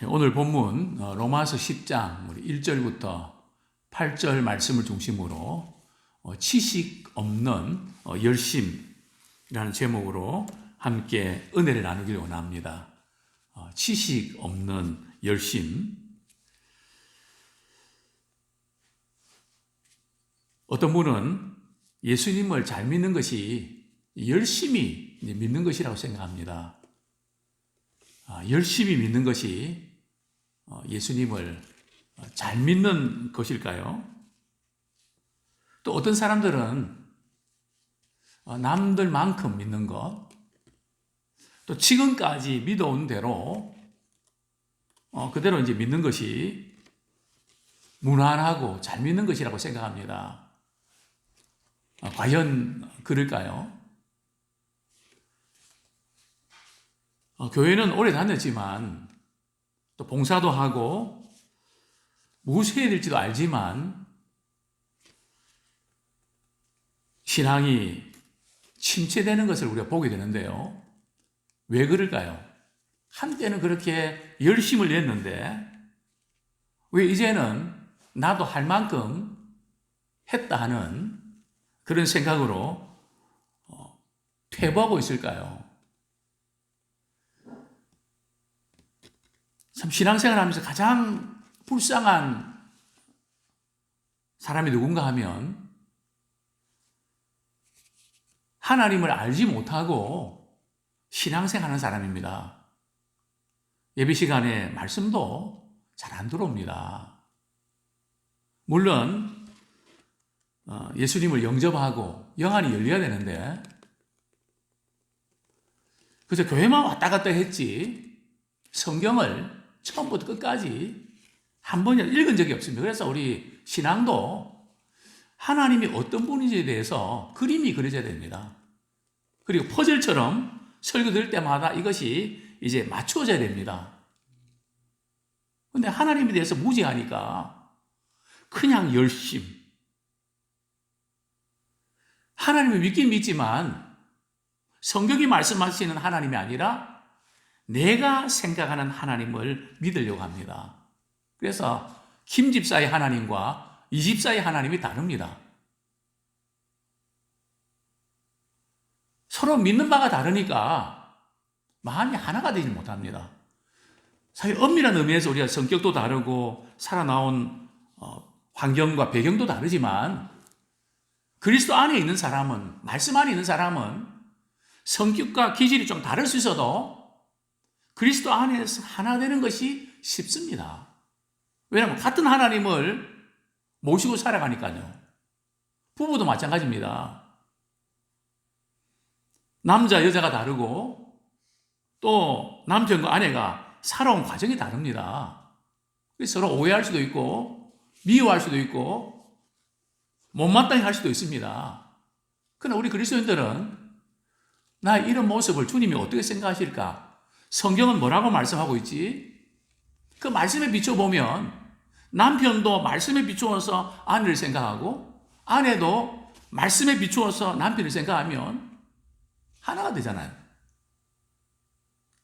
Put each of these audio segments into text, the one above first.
오늘 본문 로마서 10장 1절부터 8절 말씀을 중심으로 지식 없는 열심이라는 제목으로 함께 은혜를 나누기를 원합니다. 지식 없는 열심. 어떤 분은 예수님을 잘 믿는 것이 열심히 믿는 것이라고 생각합니다. 열심히 믿는 것이 예수님을 잘 믿는 것일까요? 또 어떤 사람들은 남들만큼 믿는 것, 또 지금까지 믿어온 대로 그대로 이제 믿는 것이 무난하고 잘 믿는 것이라고 생각합니다. 과연 그럴까요? 교회는 오래 다녔지만 또 봉사도 하고 무엇을 해야 될지도 알지만 신앙이 침체되는 것을 우리가 보게 되는데요. 왜 그럴까요? 한때는 그렇게 열심을 냈는데 왜 이제는 나도 할 만큼 했다 하는 그런 생각으로 퇴보하고 있을까요? 참 신앙생활 하면서 가장 불쌍한 사람이 누군가 하면 하나님을 알지 못하고 신앙생활하는 사람입니다. 예배 시간에 말씀도 잘 안 들어옵니다. 물론 예수님을 영접하고 영안이 열려야 되는데 그래서 교회만 왔다 갔다 했지 성경을 처음부터 끝까지 한 번이라도 읽은 적이 없습니다. 그래서 우리 신앙도 하나님이 어떤 분인지에 대해서 그림이 그려져야 됩니다. 그리고 퍼즐처럼 설교 들을 때마다 이것이 이제 맞추어져야 됩니다. 근데 하나님에 대해서 무지하니까 그냥 열심. 하나님을 믿긴 믿지만 성경이 말씀하시는 하나님이 아니라 내가 생각하는 하나님을 믿으려고 합니다. 그래서 김 집사의 하나님과 이 집사의 하나님이 다릅니다. 서로 믿는 바가 다르니까 마음이 하나가 되지 못합니다. 사실 엄밀한 의미에서 우리가 성격도 다르고 살아나온 환경과 배경도 다르지만 그리스도 안에 있는 사람은, 말씀 안에 있는 사람은 성격과 기질이 좀 다를 수 있어도 그리스도 안에서 하나 되는 것이 쉽습니다. 왜냐하면 같은 하나님을 모시고 살아가니까요. 부부도 마찬가지입니다. 남자, 여자가 다르고 또 남편과 아내가 살아온 과정이 다릅니다. 그래서 서로 오해할 수도 있고 미워할 수도 있고 못마땅히 할 수도 있습니다. 그러나 우리 그리스도인들은 나의 이런 모습을 주님이 어떻게 생각하실까? 성경은 뭐라고 말씀하고 있지? 그 말씀에 비춰보면 남편도 말씀에 비추어서 아내를 생각하고 아내도 말씀에 비추어서 남편을 생각하면 하나가 되잖아요.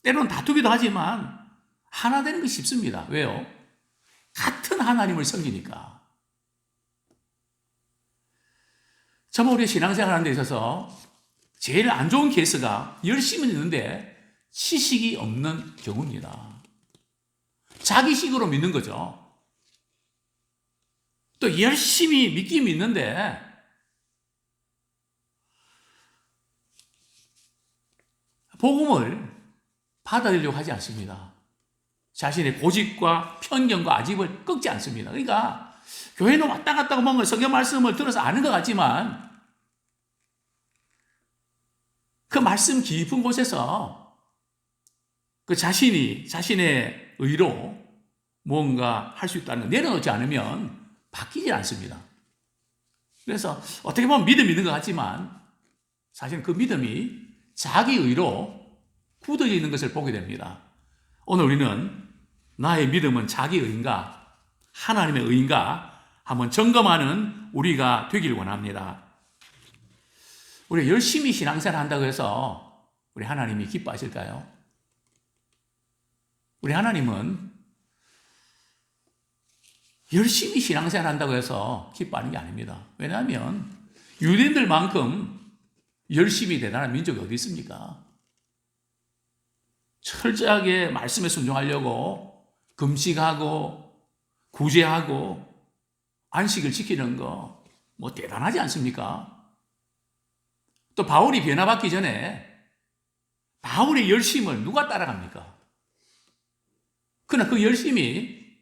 때로는 다투기도 하지만 하나 되는 것이 쉽습니다. 왜요? 같은 하나님을 섬기니까. 정말 우리 신앙생활하는 데 있어서 제일 안 좋은 케이스가 열심히 있는데 지식이 없는 경우입니다. 자기식으로 믿는 거죠. 또 열심히 믿긴 믿는데 복음을 받아들이려고 하지 않습니다. 자신의 고집과 편견과 아집을 꺾지 않습니다. 그러니까 교회는 왔다 갔다 하고 뭔가 성경 말씀을 들어서 아는 것 같지만 그 말씀 깊은 곳에서 그 자신의 의로 뭔가 할 수 있다는 걸 내려놓지 않으면 바뀌지 않습니다. 그래서 어떻게 보면 믿음이 있는 것 같지만 사실은 그 믿음이 자기 의로 굳어져 있는 것을 보게 됩니다. 오늘 우리는 나의 믿음은 자기 의인가 하나님의 의인가 한번 점검하는 우리가 되길 원합니다. 우리가 열심히 신앙생활 한다고 해서 우리 하나님이 기뻐하실까요? 우리 하나님은 열심히 신앙생활 한다고 해서 기뻐하는 게 아닙니다. 왜냐하면 유대인들만큼 열심히 대단한 민족이 어디 있습니까? 철저하게 말씀에 순종하려고 금식하고 구제하고 안식을 지키는 거 뭐 대단하지 않습니까? 또 바울이 변화받기 전에 바울의 열심을 누가 따라갑니까? 그러나 그 열심이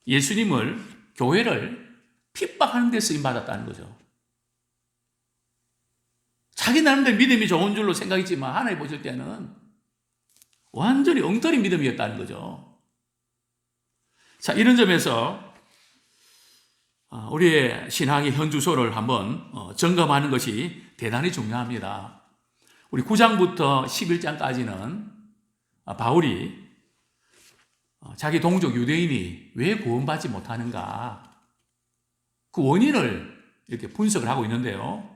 예수님을, 교회를 핍박하는 데 쓰임받았다는 거죠. 자기 나름대로 믿음이 좋은 줄로 생각했지만 하나님 보실 때는 완전히 엉터리 믿음이었다는 거죠. 자, 이런 점에서 우리의 신앙의 현주소를 한번 점검하는 것이 대단히 중요합니다. 우리 9장부터 11장까지는 바울이 자기 동족 유대인이 왜 구원받지 못하는가, 그 원인을 이렇게 분석을 하고 있는데요.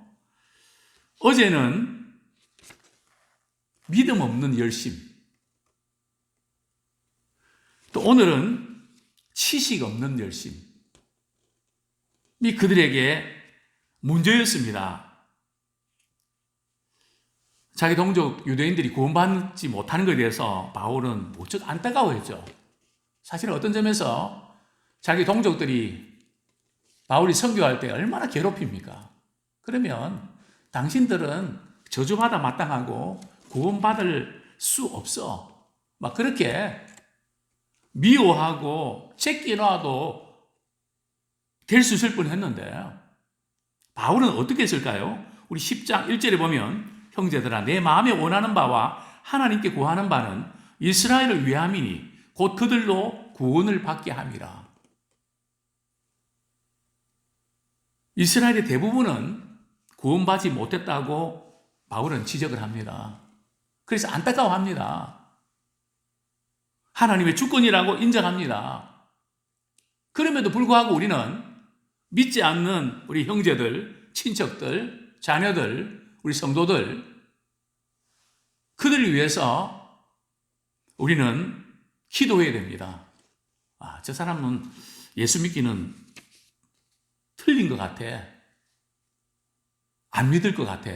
어제는 믿음 없는 열심, 또 오늘은 지식 없는 열심이 그들에게 문제였습니다. 자기 동족 유대인들이 구원받지 못하는 것에 대해서 바울은 무척 안타까워했죠. 사실 어떤 점에서 자기 동족들이 바울이 선교할 때 얼마나 괴롭힙니까? 그러면 당신들은 저주받아 마땅하고 구원받을 수 없어, 막 그렇게 미워하고 제끼놔도 될 수 있을 뻔했는데 바울은 어떻게 했을까요? 우리 10장 1절에 보면 형제들아 내 마음에 원하는 바와 하나님께 구하는 바는 이스라엘을 위함이니 곧 그들로 구원을 받게 함이라. 이스라엘의 대부분은 구원받지 못했다고 바울은 지적을 합니다. 그래서 안타까워합니다. 하나님의 주권이라고 인정합니다. 그럼에도 불구하고 우리는 믿지 않는 우리 형제들, 친척들, 자녀들, 우리 성도들, 그들을 위해서 우리는 기도해야 됩니다. 저 사람은 예수 믿기는 틀린 것 같아. 안 믿을 것 같아.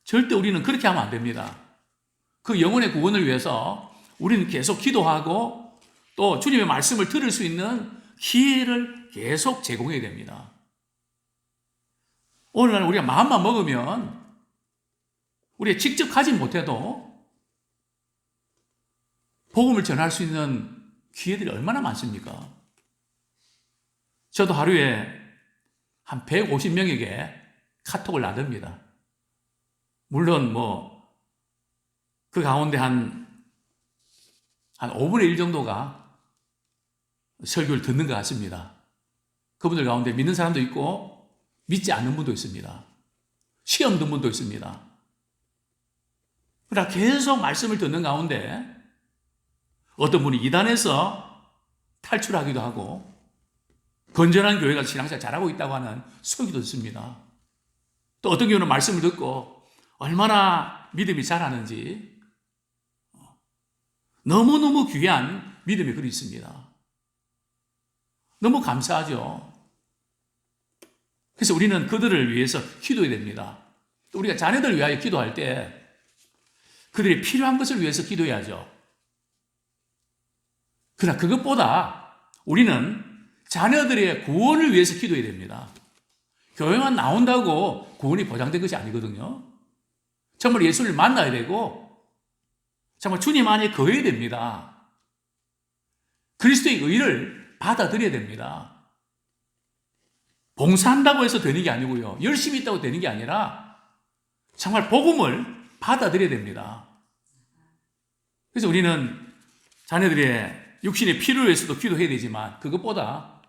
절대 우리는 그렇게 하면 안 됩니다. 그 영혼의 구원을 위해서 우리는 계속 기도하고 또 주님의 말씀을 들을 수 있는 기회를 계속 제공해야 됩니다. 오늘날 우리가 마음만 먹으면 우리가 직접 가지 못해도 복음을 전할 수 있는 기회들이 얼마나 많습니까? 저도 하루에 한 150명에게 카톡을 나눕니다. 물론 그 가운데 한 5분의 1 정도가 설교를 듣는 것 같습니다. 그분들 가운데 믿는 사람도 있고 믿지 않는 분도 있습니다. 시험 든 분도 있습니다. 그러나 계속 말씀을 듣는 가운데 어떤 분이 이단에서 탈출하기도 하고 건전한 교회가 신앙생활 잘하고 있다고 하는 소리도 듣습니다. 또 어떤 경우는 말씀을 듣고 얼마나 믿음이 자라는지 너무너무 귀한 믿음이 그리 있습니다. 너무 감사하죠. 그래서 우리는 그들을 위해서 기도해야 됩니다. 또 우리가 자녀들을 위하여 기도할 때 그들이 필요한 것을 위해서 기도해야죠. 그러나 그것보다 우리는 자녀들의 구원을 위해서 기도해야 됩니다. 교회만 나온다고 구원이 보장된 것이 아니거든요. 정말 예수를 만나야 되고 정말 주님 안에 거해야 됩니다. 그리스도의 의를 받아들여야 됩니다. 봉사한다고 해서 되는 게 아니고요. 열심히 있다고 되는 게 아니라 정말 복음을 받아들여야 됩니다. 그래서 우리는 자녀들의 육신의 필요를 위해서도 기도해야 되지만 그것보다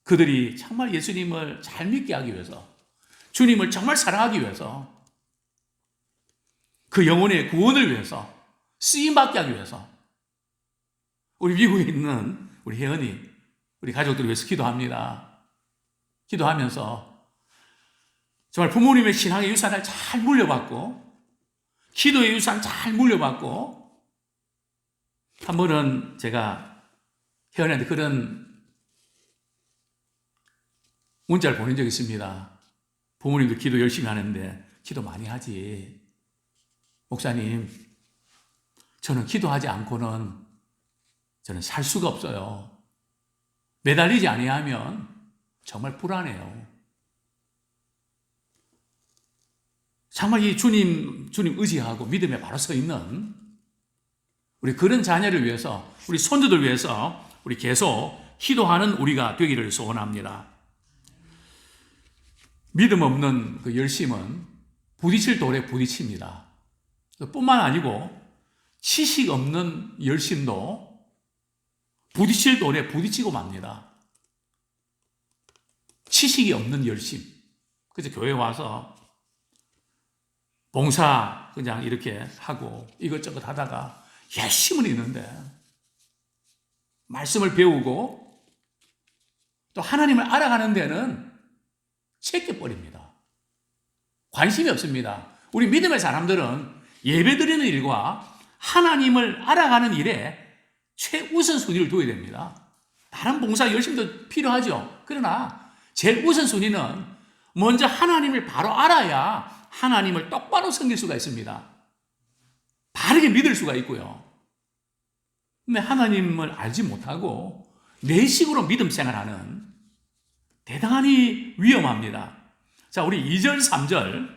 그들이 정말 예수님을 잘 믿게 하기 위해서 주님을 정말 사랑하기 위해서 그 영혼의 구원을 위해서 쓰임받게 하기 위해서 우리 미국에 있는 우리 혜연이 우리 가족들을 위해서 기도합니다. 기도하면서 정말 부모님의 신앙의 유산을 잘 물려받고 기도의 유산 잘 물려받고 한 번은 제가 회원한테 그런 문자를 보낸 적이 있습니다. 부모님도 기도 열심히 하는데 기도 많이 하지. 목사님, 저는 기도하지 않고는 저는 살 수가 없어요. 매달리지 아니하면 정말 불안해요. 정말 이 주님 의지하고 믿음에 바로 서 있는 우리 그런 자녀를 위해서, 우리 손주들 위해서 우리 계속 기도하는 우리가 되기를 소원합니다. 믿음 없는 그 열심은 부딪힐 돌에 부딪힙니다. 뿐만 아니고 지식 없는 열심도 부딪힐 돌에 부딪히고 맙니다. 지식이 없는 열심. 그래서 교회 와서 봉사 그냥 이렇게 하고 이것저것 하다가 열심은 있는데 말씀을 배우고 또 하나님을 알아가는 데는 제껴버립니다. 관심이 없습니다. 우리 믿음의 사람들은 예배드리는 일과 하나님을 알아가는 일에 최우선순위를 둬야 됩니다. 다른 봉사 열심도 필요하죠. 그러나 제일 우선순위는 먼저 하나님을 바로 알아야 하나님을 똑바로 섬길 수가 있습니다. 바르게 믿을 수가 있고요. 근데 하나님을 알지 못하고 내 식으로 믿음 생활하는 대단히 위험합니다. 자, 우리 2절, 3절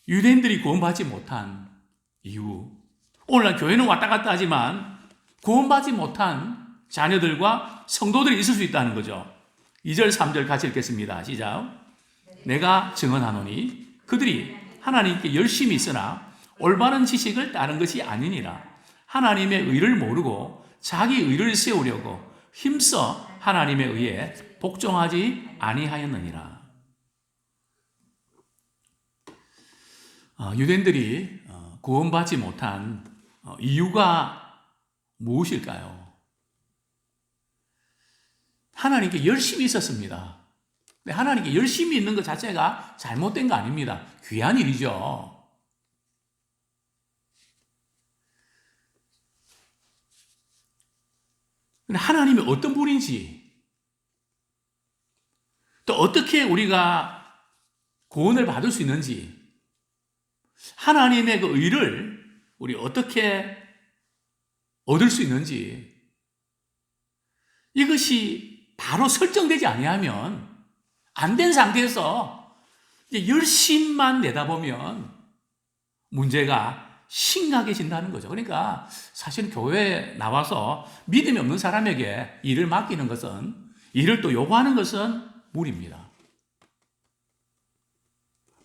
유대인들이 구원받지 못한 이유. 오늘날 교회는 왔다 갔다 하지만 구원받지 못한 자녀들과 성도들이 있을 수 있다는 거죠. 2절, 3절 같이 읽겠습니다. 시작. 내가 증언하노니 그들이 하나님께 열심히 있으나 올바른 지식을 따른 것이 아니니라. 하나님의 의를 모르고 자기 의를 세우려고 힘써 하나님의 의에 복종하지 아니하였느니라. 유대인들이 구원받지 못한 이유가 무엇일까요? 하나님께 열심히 있었습니다. 근데 하나님께 열심히 있는 것 자체가 잘못된 거 아닙니다. 귀한 일이죠. 근데 하나님이 어떤 분인지, 또 어떻게 우리가 구원을 받을 수 있는지, 하나님의 그 의를 우리 어떻게 얻을 수 있는지, 이것이 바로 설정되지 아니하면 안 된 상태에서 이제 열심만 내다보면 문제가 심각해진다는 거죠. 그러니까 사실 교회에 나와서 믿음이 없는 사람에게 일을 맡기는 것은, 일을 또 요구하는 것은 무리입니다.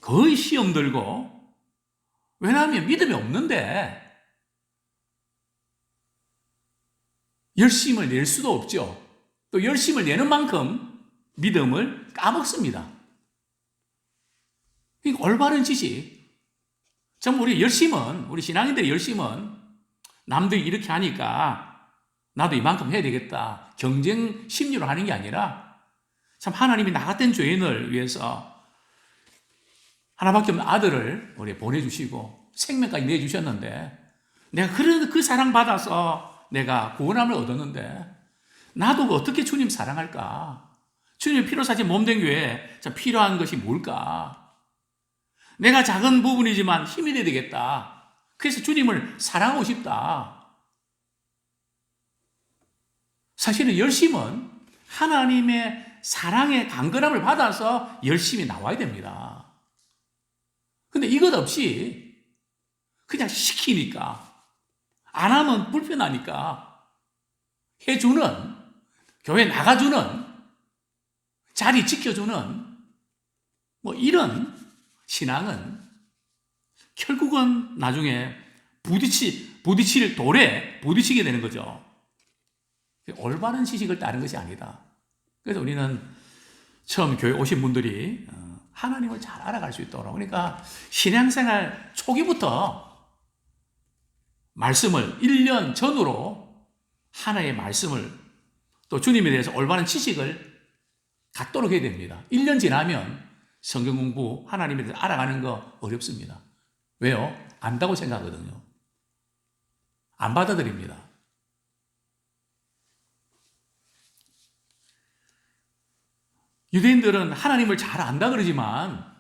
거의 시험 들고, 왜냐하면 믿음이 없는데 열심을 낼 수도 없죠. 또 열심을 내는 만큼 믿음을 까먹습니다. 그러니까 올바른 지식, 정말 우리 열심은, 우리 신앙인들의 열심은 남들이 이렇게 하니까 나도 이만큼 해야 되겠다, 경쟁 심리로 하는 게 아니라, 참 하나님이 나 같은 죄인을 위해서 하나밖에 없는 아들을 우리 보내주시고 생명까지 내주셨는데, 내가 그 사랑 받아서 내가 구원함을 얻었는데 나도 어떻게 주님 사랑할까? 주님의 피로 사신 몸된 교회에 필요한 것이 뭘까? 내가 작은 부분이지만 힘이 돼야 되겠다. 그래서 주님을 사랑하고 싶다. 사실은 열심은 하나님의 사랑의 강건함을 받아서 열심히 나와야 됩니다. 근데 이것 없이 그냥 시키니까, 안 하면 불편하니까 해주는, 교회 나가주는, 자리 지켜주는 뭐 이런 신앙은 결국은 나중에 부딪힐 돌에 부딪히게 되는 거죠. 올바른 지식을 따른 것이 아니다. 그래서 우리는 처음 교회 오신 분들이 하나님을 잘 알아갈 수 있도록, 그러니까 신앙생활 초기부터 말씀을 1년 전으로 하나의 말씀을, 또 주님에 대해서 올바른 지식을 갖도록 해야 됩니다. 1년 지나면 성경 공부, 하나님에 대해서 알아가는 거 어렵습니다. 왜요? 안다고 생각하거든요. 안 받아들입니다. 유대인들은 하나님을 잘 안다 그러지만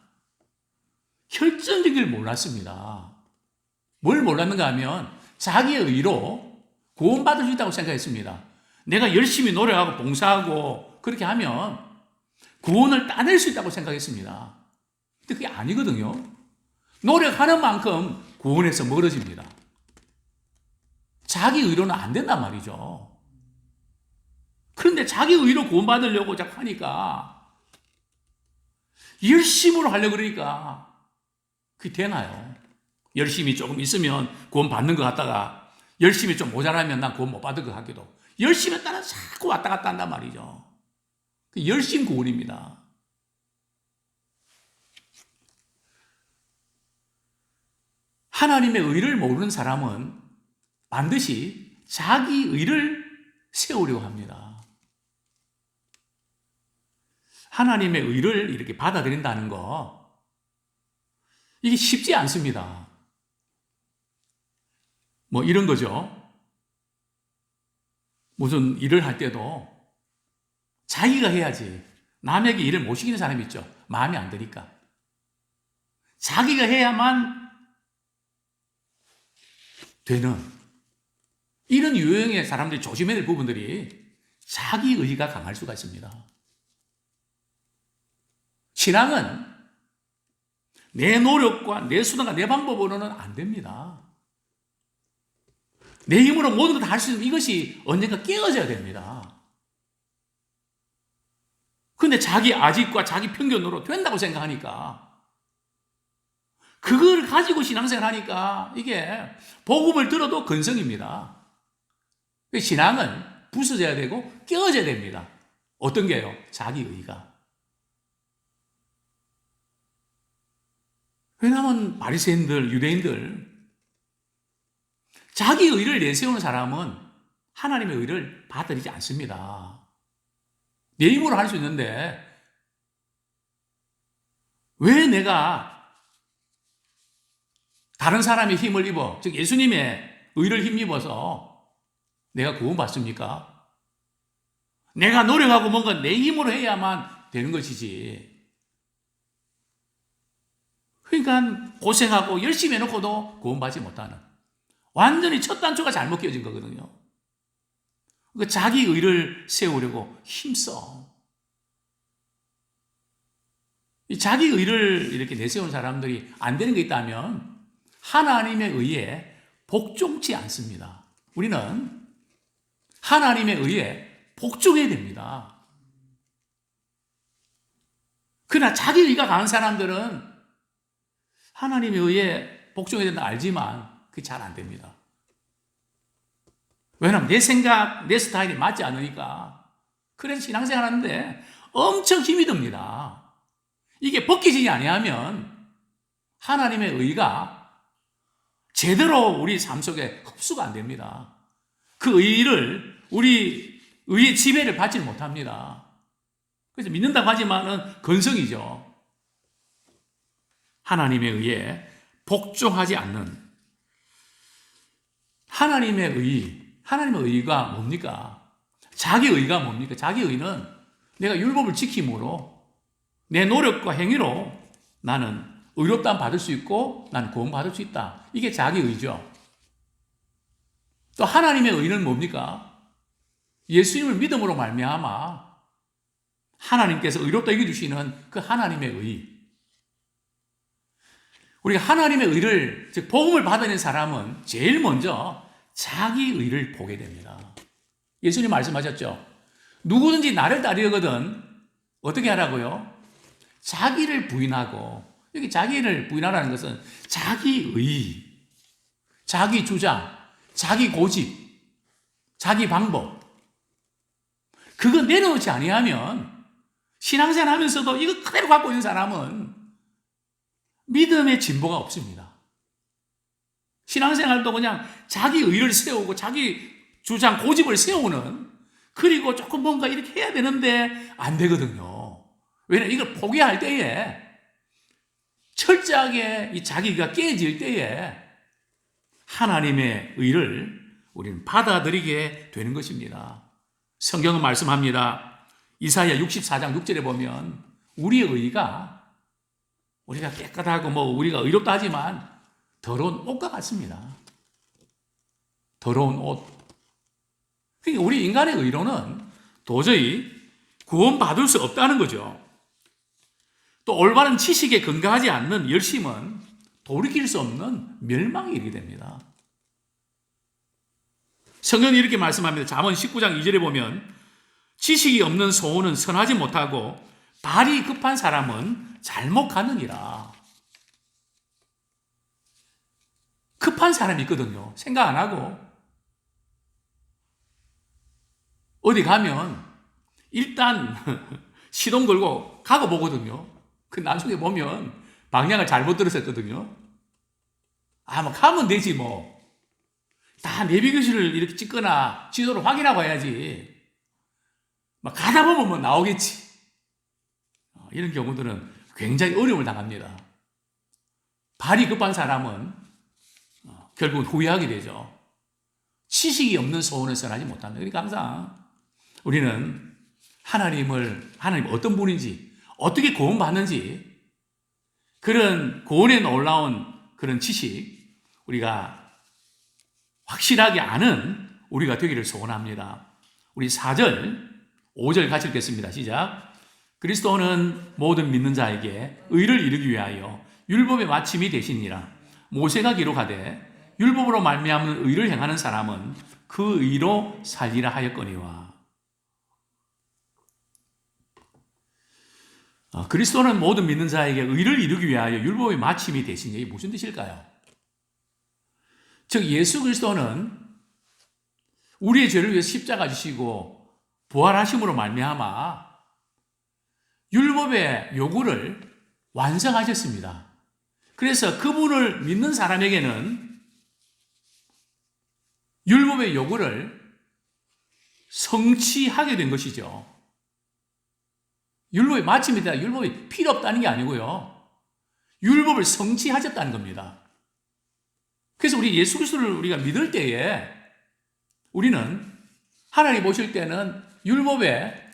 혈전적인 걸 몰랐습니다. 뭘 몰랐는가 하면 자기의 의로 구원받을 수 있다고 생각했습니다. 내가 열심히 노력하고 봉사하고 그렇게 하면 구원을 따낼 수 있다고 생각했습니다. 근데 그게 아니거든요. 노력하는 만큼 구원에서 멀어집니다. 자기 의로는 안 된단 말이죠. 그런데 자기 의로 구원받으려고 자꾸 하니까 열심으로 하려고 그러니까 그게 되나요? 열심히 조금 있으면 구원 받는 것 같다가 열심히 좀 모자라면 난 구원 못 받을 것 같기도. 열심히 했다가 자꾸 왔다 갔다 한단 말이죠. 그 열심 구원입니다. 하나님의 의를 모르는 사람은 반드시 자기 의를 세우려고 합니다. 하나님의 의를 이렇게 받아들인다는 거, 이게 쉽지 않습니다. 뭐 이런 거죠. 무슨 일을 할 때도 자기가 해야지 남에게 일을 못 시키는 사람이 있죠. 마음에 안 드니까. 자기가 해야만 되는 이런 유형의 사람들이 조심해야 될 부분들이 자기의가 강할 수가 있습니다. 신앙은 내 노력과 내 수단과 내 방법으로는 안 됩니다. 내 힘으로 모든 걸 다 할 수 있는 이것이 언젠가 깨어져야 됩니다. 그런데 자기 아집과 자기 편견으로 된다고 생각하니까 그걸 가지고 신앙생활 하니까 이게 복음을 들어도 근성입니다. 신앙은 부서져야 되고 깨어져야 됩니다. 어떤 게요? 자기의가. 왜냐하면 바리새인들, 유대인들 자기의를 내세우는 사람은 하나님의 의를 받아들이지 않습니다. 내 힘으로 할 수 있는데 왜 내가 다른 사람의 힘을 입어, 즉 예수님의 의를 힘입어서 내가 구원받습니까? 내가 노력하고 뭔가 내 힘으로 해야만 되는 것이지. 그러니까 고생하고 열심히 해놓고도 구원받지 못하는, 완전히 첫 단추가 잘못 끼워진 거거든요. 그러니까 자기 의를 세우려고 힘써. 이 자기 의를 이렇게 내세우는 사람들이 안 되는 게 있다면 하나님의 의에 복종치 않습니다. 우리는 하나님의 의에 복종해야 됩니다. 그러나 자기 의가 강한 사람들은 하나님의 의에 복종해야 된다 알지만 그게 잘 안 됩니다. 왜냐하면 내 생각, 내 스타일이 맞지 않으니까. 그래서 신앙생활 하는데 엄청 힘이 듭니다. 이게 벗기지지 아니하면 하나님의 의가 제대로 우리 삶 속에 흡수가 안 됩니다. 그 의를, 우리 의의 지배를 받지 못합니다. 그래서 믿는다고 하지만은 건성이죠. 하나님의 의에 복종하지 않는 하나님의 의가 뭡니까? 자기 의가 뭡니까? 자기 의는 내가 율법을 지킴으로 내 노력과 행위로 나는 의롭다함 받을 수 있고 나는 구원받을 수 있다. 이게 자기 의죠. 또 하나님의 의는 뭡니까? 예수님을 믿음으로 말미암아 하나님께서 의롭다 여겨주시는 그 하나님의 의. 우리가 하나님의 의를, 즉 복음을 받아낸 사람은 제일 먼저 자기 의를 보게 됩니다. 예수님 말씀하셨죠. 누구든지 나를 따르거든 어떻게 하라고요? 자기를 부인하고, 여기 자기를 부인하라는 것은 자기 의, 자기 주장, 자기 고집, 자기 방법, 그거 내려놓지 아니하면 신앙생활 하면서도 이거 그대로 갖고 있는 사람은 믿음의 진보가 없습니다. 신앙생활도 그냥 자기 의를 세우고 자기 주장, 고집을 세우는, 그리고 조금 뭔가 이렇게 해야 되는데 안 되거든요. 왜냐하면 이걸 포기할 때에, 철저하게 이 자기가 깨질 때에 하나님의 의를 우리는 받아들이게 되는 것입니다. 성경은 말씀합니다. 이사야 64장 6절에 보면 우리의 의가 우리가 깨끗하고 우리가 의롭다 하지만 더러운 옷과 같습니다. 더러운 옷. 그러니까 우리 인간의 의로는 도저히 구원받을 수 없다는 거죠. 또 올바른 지식에 근거하지 않는 열심은 돌이킬 수 없는 멸망에 이르게 됩니다. 성경이 이렇게 말씀합니다. 잠언 19장 2절에 보면 지식이 없는 소원은 선하지 못하고 발이 급한 사람은 잘못 가느니라. 급한 사람이 있거든요. 생각 안 하고 어디 가면 일단 시동 걸고 가고 보거든요. 그 나중에 보면 방향을 잘못 들었었거든요. 가면 되지 다 내비게이션을 이렇게 찍거나 지도를 확인하고 해야지. 가다 보면 나오겠지. 이런 경우들은 굉장히 어려움을 당합니다. 발이 급한 사람은 결국은 후회하게 되죠. 지식이 없는 소원을 선하지 못한다. 그러니까 항상 우리는 하나님 어떤 분인지, 어떻게 구원받는지, 그런 구원에 놀라운 그런 지식, 우리가 확실하게 아는 우리가 되기를 소원합니다. 우리 4절, 5절 같이 읽겠습니다. 시작. 그리스도는 모든 믿는 자에게 의를 이루기 위하여 율법의 마침이 되시니라. 모세가 기록하되 율법으로 말미암는 의를 행하는 사람은 그 의로 살리라 하였거니와. 그리스도는 모든 믿는 자에게 의를 이루기 위하여 율법의 마침이 되시니 이게 무슨 뜻일까요? 즉 예수 그리스도는 우리의 죄를 위해서 십자가 지시고 부활하심으로 말미암아 율법의 요구를 완성하셨습니다. 그래서 그분을 믿는 사람에게는 율법의 요구를 성취하게 된 것이죠. 율법이 마침이 되다 율법이 필요 없다는 게 아니고요. 율법을 성취하셨다는 겁니다. 그래서 우리 예수 그리스도를 우리가 믿을 때에 우리는 하나님 보실 때는 율법의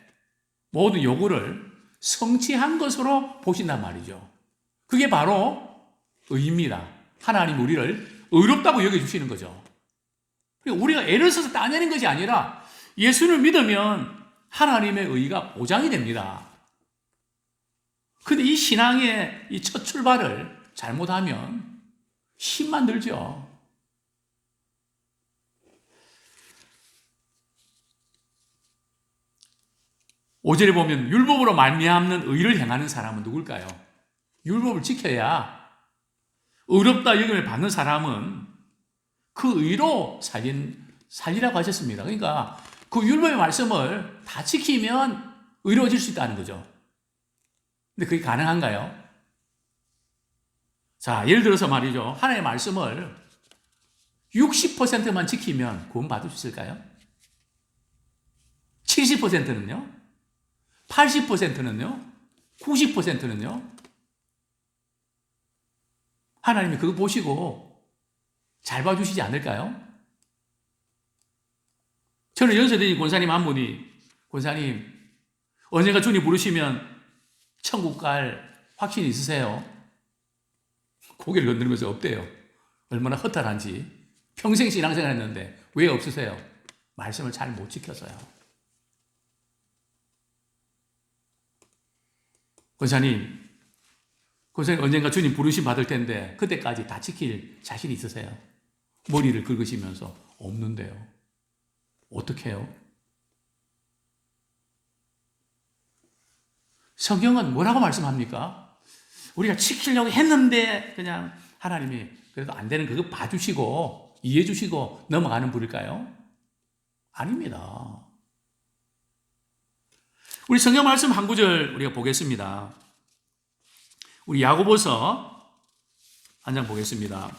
모든 요구를 성취한 것으로 보신단 말이죠. 그게 바로 의입니다. 하나님 우리를 의롭다고 여겨주시는 거죠. 우리가 애를 써서 따내는 것이 아니라 예수를 믿으면 하나님의 의가 보장이 됩니다. 근데 이 신앙의 이 첫 출발을 잘못하면 힘만 들죠. 5절에 보면 율법으로 말미암는 의를 행하는 사람은 누굴까요? 율법을 지켜야 의롭다 여김을 받는 사람은 그 의로 살리라고 하셨습니다. 그러니까 그 율법의 말씀을 다 지키면 의로워질 수 있다는 거죠. 근데 그게 가능한가요? 자, 예를 들어서 말이죠. 하나님의 말씀을 60%만 지키면 구원받을 수 있을까요? 70%는요? 80%는요? 90%는요? 하나님이 그거 보시고 잘 봐주시지 않을까요? 저는 연세대인 권사님 한 분이, 권사님, 언젠가 주님 부르시면 천국 갈 확신이 있으세요? 고개를 건드리면서 없대요. 얼마나 허탈한지. 평생 신앙생활 했는데 왜 없으세요? 말씀을 잘 못 지켜서요. 권사님 언젠가 주님 부르심 받을 텐데 그때까지 다 지킬 자신 있으세요? 머리를 긁으시면서 없는데요. 어떻게 해요? 성경은 뭐라고 말씀합니까? 우리가 지키려고 했는데 그냥 하나님이 그래도 안 되는 그거 봐주시고 이해해 주시고 넘어가는 분일까요? 아닙니다. 우리 성경 말씀 한 구절 우리가 보겠습니다. 우리 야고보서 한 장 보겠습니다.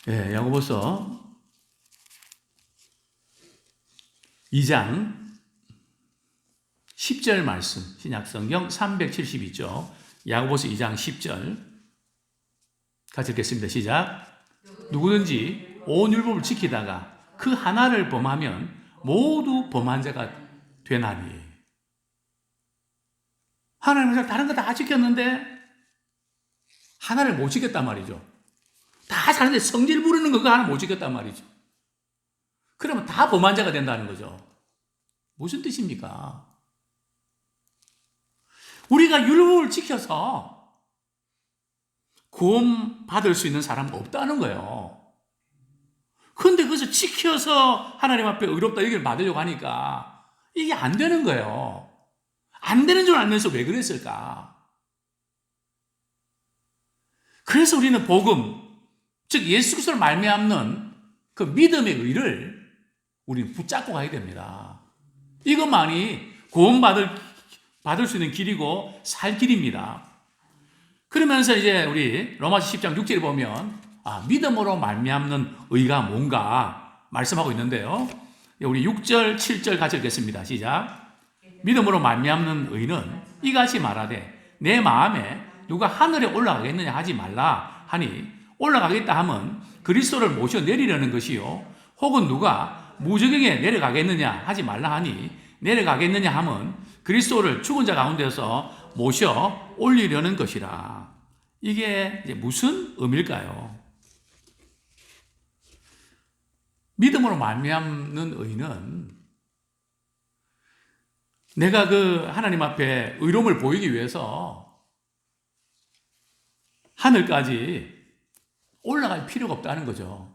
예, 야고보서 2장 10절 말씀, 신약성경 372쪽 야고보서 2장 10절 같이 읽겠습니다. 시작. 누구든지 온 율법을 지키다가 그 하나를 범하면 모두 범한 자가 되나니. 하나님은 다른 거 다 지켰는데 하나를 못 지켰단 말이죠. 다 사는데 성질 부르는 거 하나 못 지켰단 말이죠. 그러면 다 범한 자가 된다는 거죠. 무슨 뜻입니까? 우리가 율법을 지켜서 구원 받을 수 있는 사람은 없다는 거예요. 그런데 그것을 지켜서 하나님 앞에 의롭다 여기를 받으려고 하니까 이게 안 되는 거예요. 안 되는 줄 알면서 왜 그랬을까? 그래서 우리는 복음, 즉 예수 그리스도를 말미암는 그 믿음의 의를 우리는 붙잡고 가야 됩니다. 이것만이 구원받을 수 있는 길이고 살 길입니다. 그러면서 이제 우리 로마서 10장 6절에 보면 믿음으로 말미암는 의가 뭔가 말씀하고 있는데요. 우리 6절, 7절 같이 읽겠습니다. 시작. 믿음으로 말미암는 의는 이같이 말하되 내 마음에 누가 하늘에 올라가겠느냐 하지 말라 하니 올라가겠다 하면 그리스도를 모셔 내리려는 것이요 혹은 누가 무저갱에 내려가겠느냐 하지 말라 하니 내려가겠느냐 하면 그리스도를 죽은 자 가운데서 모셔 올리려는 것이라. 이게 이제 무슨 의미일까요? 믿음으로 말미암는 의는 내가 그 하나님 앞에 의로움을 보이기 위해서 하늘까지 올라갈 필요가 없다는 거죠.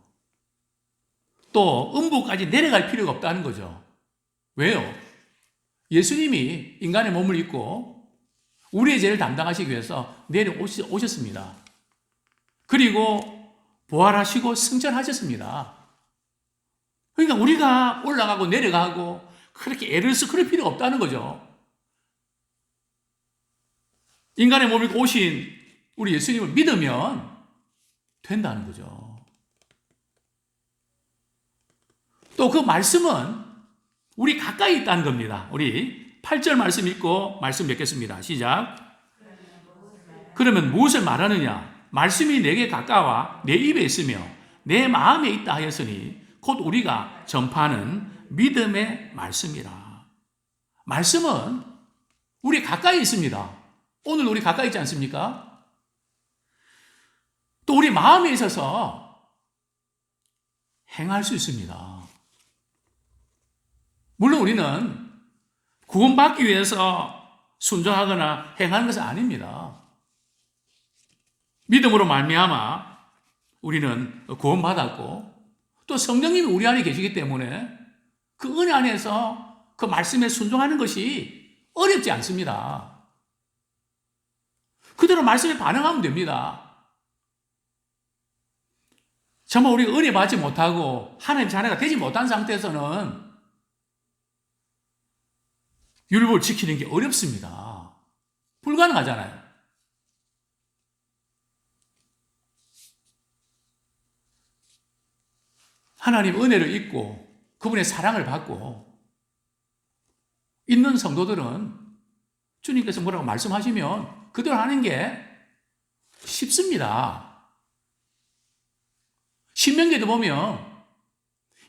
또 음부까지 내려갈 필요가 없다는 거죠. 왜요? 예수님이 인간의 몸을 입고 우리의 죄를 담당하시기 위해서 내려오셨습니다. 그리고 부활하시고 승천하셨습니다. 그러니까 우리가 올라가고 내려가고 그렇게 애를 쓰고 그럴 필요가 없다는 거죠. 인간의 몸을 입고 오신 우리 예수님을 믿으면 된다는 거죠. 또 그 말씀은 우리 가까이 있다는 겁니다. 우리 8절 말씀 읽고 말씀 맺겠습니다. 시작. 그러면 무엇을 말하느냐? 말씀이 내게 가까워 내 입에 있으며 내 마음에 있다 하였으니 곧 우리가 전파하는 믿음의 말씀이라. 말씀은 우리 가까이 있습니다. 오늘 우리 가까이 있지 않습니까? 또 우리 마음에 있어서 행할 수 있습니다. 물론 우리는 구원받기 위해서 순종하거나 행하는 것은 아닙니다. 믿음으로 말미암아 우리는 구원받았고 또 성령님이 우리 안에 계시기 때문에 그 은혜 안에서 그 말씀에 순종하는 것이 어렵지 않습니다. 그대로 말씀에 반응하면 됩니다. 정말 우리가 은혜 받지 못하고 하나님 자녀가 되지 못한 상태에서는 율법을 지키는 게 어렵습니다. 불가능하잖아요. 하나님 은혜를 입고 그분의 사랑을 받고 있는 성도들은 주님께서 뭐라고 말씀하시면 그대로 하는 게 쉽습니다. 신명기에도 보면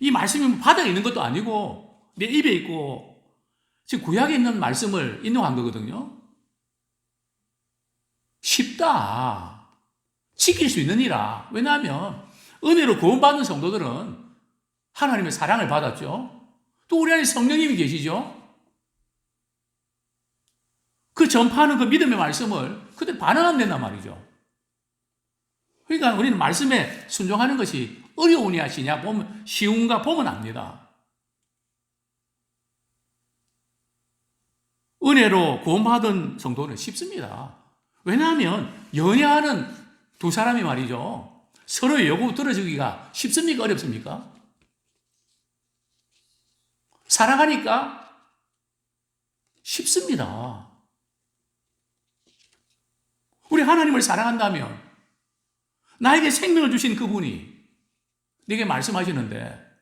이 말씀이 바닥에 있는 것도 아니고 내 입에 있고 지금 구약에 있는 말씀을 인용한 거거든요. 쉽다. 지킬 수 있느니라. 왜냐하면 은혜로 구원받는 성도들은 하나님의 사랑을 받았죠. 또 우리 안에 성령님이 계시죠. 그 전파하는 그 믿음의 말씀을 그때 반응하면 된단 말이죠. 그러니까 우리는 말씀에 순종하는 것이 어려우니 하시냐 보면 쉬운가 보면 압니다. 은혜로 구원받은 성도는 쉽습니다. 왜냐하면 연애하는 두 사람이 말이죠. 서로의 요구 들어주기가 쉽습니까? 어렵습니까? 사랑하니까 쉽습니다. 우리 하나님을 사랑한다면 나에게 생명을 주신 그분이 내게 말씀하시는데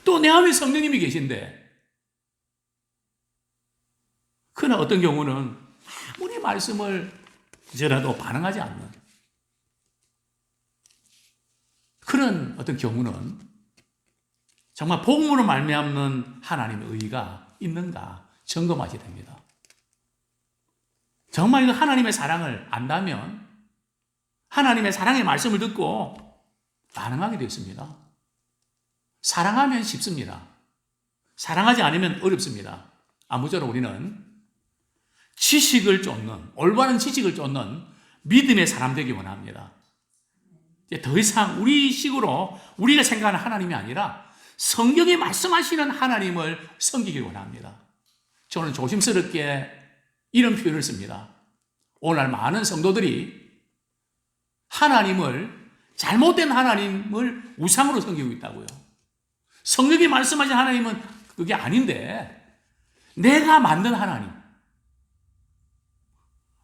또 내 안에 성령님이 계신데 그러나 어떤 경우는 아무리 말씀을 이제라도 반응하지 않는 그런 어떤 경우는 정말 복음으로 말미암는 하나님의 의가 있는가 점검하셔야 됩니다. 정말 이거 하나님의 사랑을 안다면 하나님의 사랑의 말씀을 듣고 반응하게 되어 있습니다. 사랑하면 쉽습니다. 사랑하지 않으면 어렵습니다. 아무쪼록 우리는 지식을 쫓는, 올바른 지식을 쫓는 믿음의 사람 되기 원합니다. 이제 더 이상 우리 식으로 우리가 생각하는 하나님이 아니라 성경이 말씀하시는 하나님을 섬기길 원합니다. 저는 조심스럽게 이런 표현을 씁니다. 오늘날 많은 성도들이 하나님을, 잘못된 하나님을 우상으로 섬기고 있다고요. 성경이 말씀하신 하나님은 그게 아닌데 내가 만든 하나님,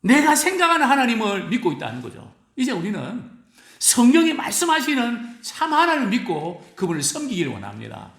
내가 생각하는 하나님을 믿고 있다는 거죠. 이제 우리는 성경이 말씀하시는 참 하나님을 믿고 그분을 섬기기를 원합니다.